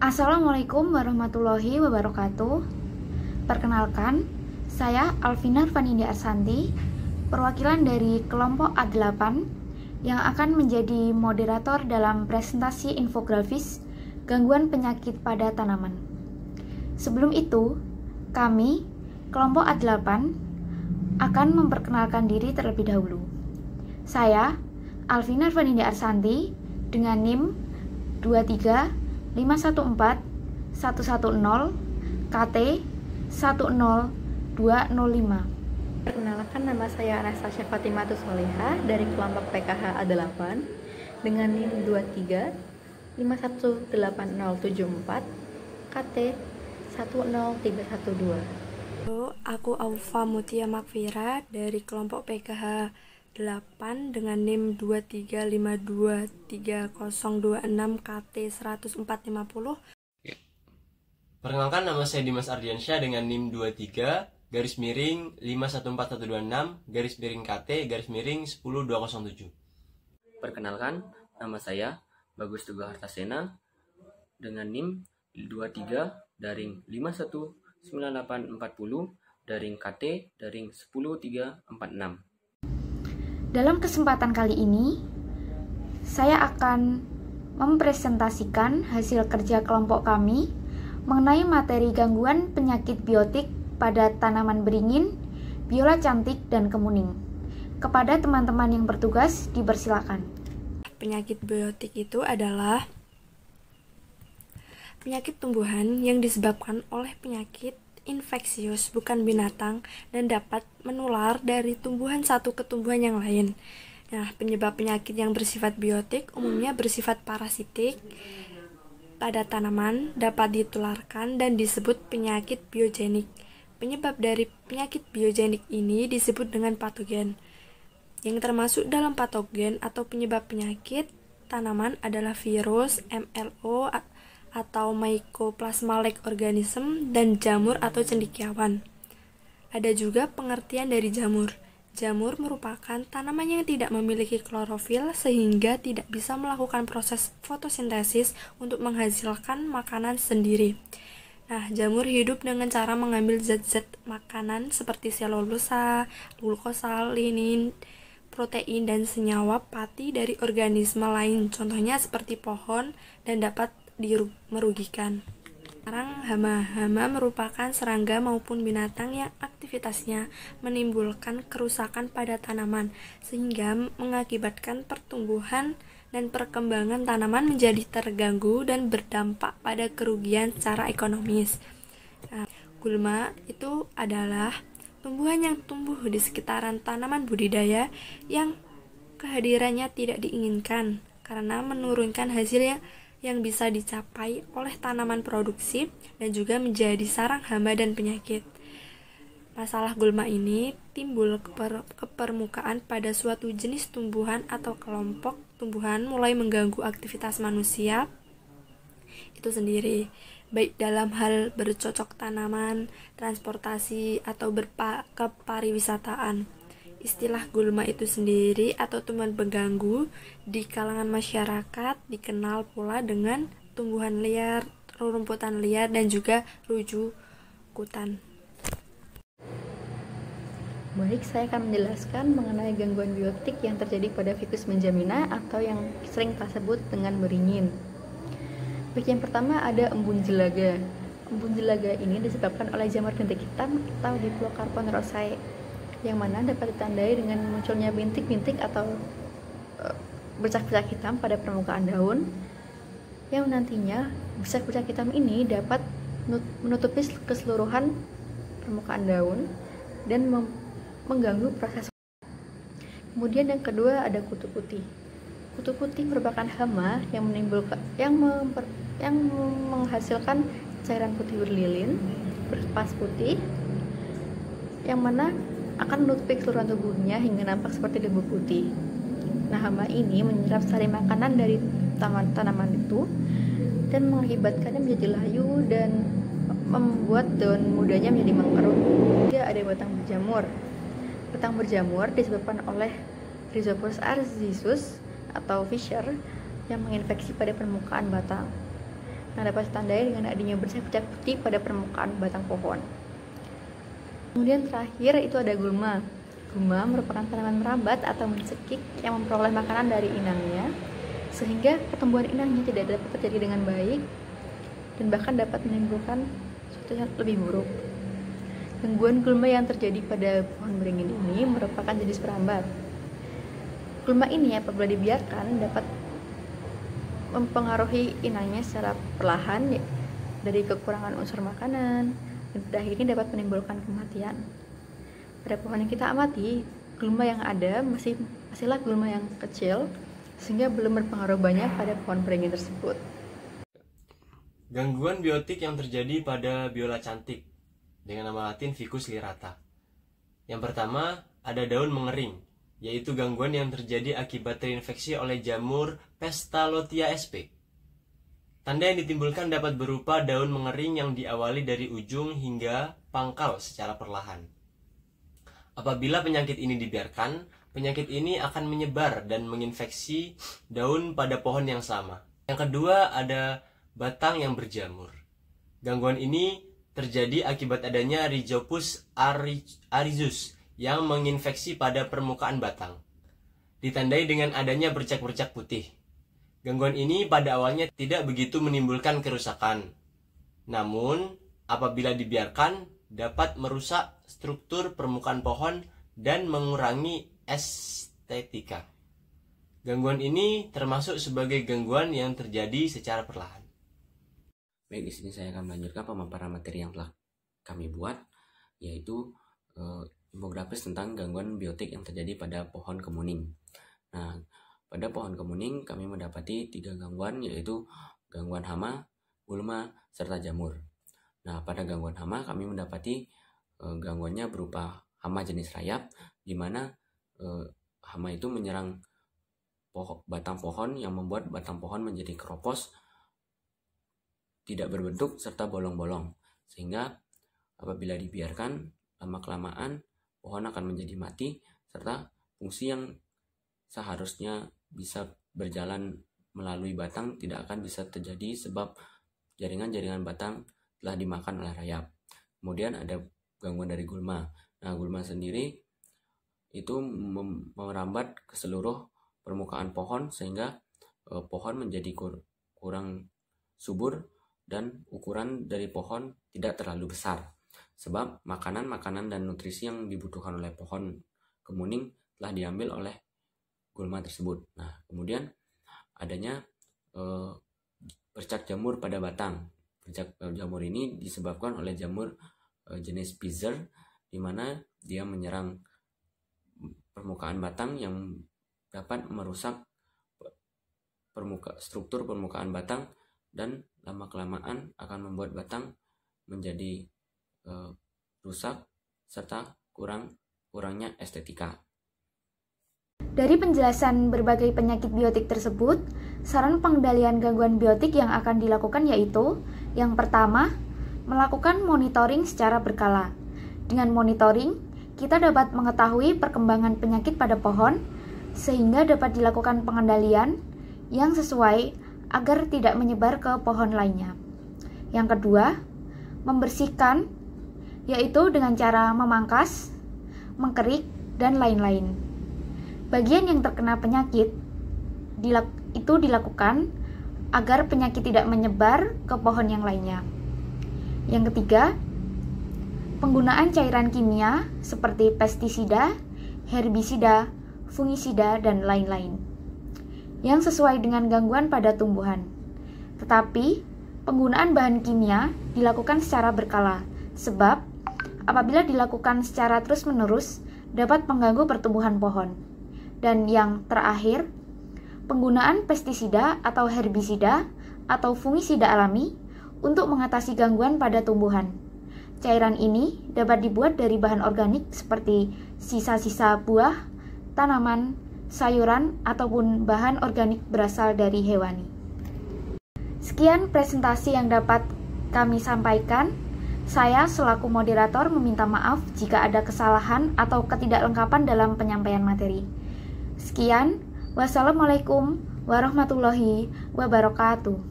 Assalamualaikum warahmatullahi wabarakatuh. Perkenalkan, saya Alvina Vanindi Arsanti, perwakilan dari kelompok A8 yang akan menjadi moderator dalam presentasi infografis gangguan penyakit pada tanaman. Sebelum itu, kami, kelompok A8, akan memperkenalkan diri terlebih dahulu. Saya, Alvina Vanindi Arsanti, dengan NIM 23514110110 KT 10205. Perkenalkan, nama saya Anastasia Fatimah Soleha dari kelompok PKH A8 dengan NIM 235180074 KT 10312. Halo, aku Aufa Mutia Makfira dari kelompok PKH 8 dengan NIM 235230026 KT 10450. Perkenalkan, nama saya Dimas Ardiansyah dengan NIM 23 /5141126 KT 10207. Perkenalkan, nama saya Bagus Teguh Hartasena dengan NIM 23-5198440 KT 10346. Dalam kesempatan kali ini, saya akan mempresentasikan hasil kerja kelompok kami mengenai materi gangguan penyakit biotik pada tanaman beringin, biola cantik, dan kemuning. Kepada teman-teman yang bertugas, dipersilakan. Penyakit biotik itu adalah penyakit tumbuhan yang disebabkan oleh penyakit infeksius bukan binatang dan dapat menular dari tumbuhan satu ke tumbuhan yang lain. Nah, penyebab penyakit yang bersifat biotik umumnya bersifat parasitik pada tanaman, dapat ditularkan dan disebut penyakit biogenik. Penyebab dari penyakit biogenik ini disebut dengan patogen. Yang termasuk dalam patogen atau penyebab penyakit tanaman adalah virus, MLO atau Mycoplasma-like organism, dan jamur atau cendekiawan. Ada juga pengertian dari jamur. Jamur merupakan tanaman yang tidak memiliki klorofil sehingga tidak bisa melakukan proses fotosintesis untuk menghasilkan makanan sendiri. Nah, jamur hidup dengan cara mengambil zat-zat makanan seperti selulosa, glukosa, linin, protein, dan senyawa pati dari organisme lain, contohnya seperti pohon, dan dapat merugikan. Sekarang hama merupakan serangga maupun binatang yang aktivitasnya menimbulkan kerusakan pada tanaman sehingga mengakibatkan pertumbuhan dan perkembangan tanaman menjadi terganggu dan berdampak pada kerugian secara ekonomis. Nah, gulma itu adalah tumbuhan yang tumbuh di sekitaran tanaman budidaya yang kehadirannya tidak diinginkan karena menurunkan hasil yang bisa dicapai oleh tanaman produksi dan juga menjadi sarang hama dan penyakit. Masalah gulma ini timbul ke permukaan pada suatu jenis tumbuhan atau kelompok tumbuhan mulai mengganggu aktivitas manusia itu sendiri, baik dalam hal bercocok tanaman, transportasi, atau kepariwisataan. Istilah gulma itu sendiri atau tumbuhan pengganggu di kalangan masyarakat dikenal pula dengan tumbuhan liar, rerumputan liar, dan juga rujukutan. Baik, saya akan menjelaskan mengenai gangguan biotik yang terjadi pada Ficus menjamina atau yang sering tersebut dengan beringin. Baik, yang pertama ada embun jelaga. Embun jelaga ini disebabkan oleh jamur bintik hitam atau Diplocarpon rosae, yang mana dapat ditandai dengan munculnya bintik-bintik atau bercak-bercak hitam pada permukaan daun, yang nantinya bercak-bercak hitam ini dapat menutupi keseluruhan permukaan daun dan mengganggu proses. Kemudian yang kedua ada kutu putih. Kutu putih merupakan hama yang menghasilkan cairan putih berlilin berpas putih, yang mana akan menutupi keseluruhan tubuhnya hingga nampak seperti debu putih. Nah, hama ini menyerap sari makanan dari tanaman itu dan mengakibatkannya menjadi layu dan membuat daun mudanya menjadi mengkerut. Dia ada batang berjamur. Batang berjamur disebabkan oleh Rhizopus arzizus atau Fisher yang menginfeksi pada permukaan batang. Nah, dapat ditandai dengan adanya bercak-bercak putih pada permukaan batang pohon. Kemudian terakhir itu ada gulma. Gulma merupakan tanaman merambat atau mencekik yang memperoleh makanan dari inangnya, sehingga pertumbuhan inangnya tidak dapat terjadi dengan baik dan bahkan dapat menimbulkan sesuatu yang lebih buruk. Gangguan gulma yang terjadi pada pohon beringin ini merupakan jenis merambat. Gulma ini apabila dibiarkan dapat mempengaruhi inangnya secara perlahan dari kekurangan unsur makanan, dan pada akhirnya dapat menimbulkan kematian. Pada pohon yang kita amati, gulma yang ada masihlah gulma yang kecil, sehingga belum berpengaruh banyak pada pohon beringin tersebut. Gangguan biotik yang terjadi pada biola cantik dengan nama latin Ficus lyrata. Yang pertama, ada daun mengering, yaitu gangguan yang terjadi akibat terinfeksi oleh jamur Pestalotia sp. Tanda yang ditimbulkan dapat berupa daun mengering yang diawali dari ujung hingga pangkal secara perlahan. Apabila penyakit ini dibiarkan, penyakit ini akan menyebar dan menginfeksi daun pada pohon yang sama. Yang kedua, ada batang yang berjamur. Gangguan ini terjadi akibat adanya Rhizopus arizus yang menginfeksi pada permukaan batang, ditandai dengan adanya bercak-bercak putih. Gangguan ini pada awalnya tidak begitu menimbulkan kerusakan, namun apabila dibiarkan dapat merusak struktur permukaan pohon dan mengurangi estetika. Gangguan ini termasuk sebagai gangguan yang terjadi secara perlahan. Baik, di sini saya akan melanjutkan pemaparan materi yang telah kami buat, yaitu infografis tentang gangguan biotik yang terjadi pada pohon kemuning. Nah, pada pohon kemuning kami mendapati 3 gangguan, yaitu gangguan hama, gulma, serta jamur. Nah, pada gangguan hama kami mendapati gangguannya berupa hama jenis rayap, di mana hama itu menyerang batang pohon yang membuat batang pohon menjadi keropos, tidak berbentuk, serta bolong-bolong. Sehingga apabila dibiarkan, lama-kelamaan pohon akan menjadi mati, serta fungsi yang seharusnya bisa berjalan melalui batang tidak akan bisa terjadi sebab jaringan-jaringan batang telah dimakan oleh rayap. Kemudian ada gangguan dari gulma. Nah, gulma sendiri itu merambat ke seluruh permukaan pohon sehingga pohon menjadi kurang subur dan ukuran dari pohon tidak terlalu besar. Sebab makanan-makanan dan nutrisi yang dibutuhkan oleh pohon kemuning telah diambil oleh gulma tersebut. Nah, kemudian adanya bercak jamur pada batang. Bercak jamur ini disebabkan oleh jamur jenis Pfizer, di mana dia menyerang permukaan batang yang dapat merusak struktur permukaan batang dan lama-kelamaan akan membuat batang menjadi rusak serta kurangnya estetika. Dari penjelasan berbagai penyakit biotik tersebut, saran pengendalian gangguan biotik yang akan dilakukan yaitu: yang pertama, melakukan monitoring secara berkala. Dengan monitoring, kita dapat mengetahui perkembangan penyakit pada pohon, sehingga dapat dilakukan pengendalian yang sesuai agar tidak menyebar ke pohon lainnya. Yang kedua, membersihkan, yaitu dengan cara memangkas, mengkerik, dan lain-lain. Bagian yang terkena penyakit itu dilakukan agar penyakit tidak menyebar ke pohon yang lainnya. Yang ketiga, penggunaan cairan kimia seperti pestisida, herbisida, fungisida, dan lain-lain yang sesuai dengan gangguan pada tumbuhan. Tetapi, penggunaan bahan kimia dilakukan secara berkala, sebab apabila dilakukan secara terus-menerus dapat mengganggu pertumbuhan pohon. Dan yang terakhir, penggunaan pestisida atau herbisida atau fungisida alami untuk mengatasi gangguan pada tumbuhan. Cairan ini dapat dibuat dari bahan organik seperti sisa-sisa buah, tanaman, sayuran, ataupun bahan organik berasal dari hewani. Sekian presentasi yang dapat kami sampaikan. Saya selaku moderator meminta maaf jika ada kesalahan atau ketidaklengkapan dalam penyampaian materi. Sekian, wassalamualaikum warahmatullahi wabarakatuh.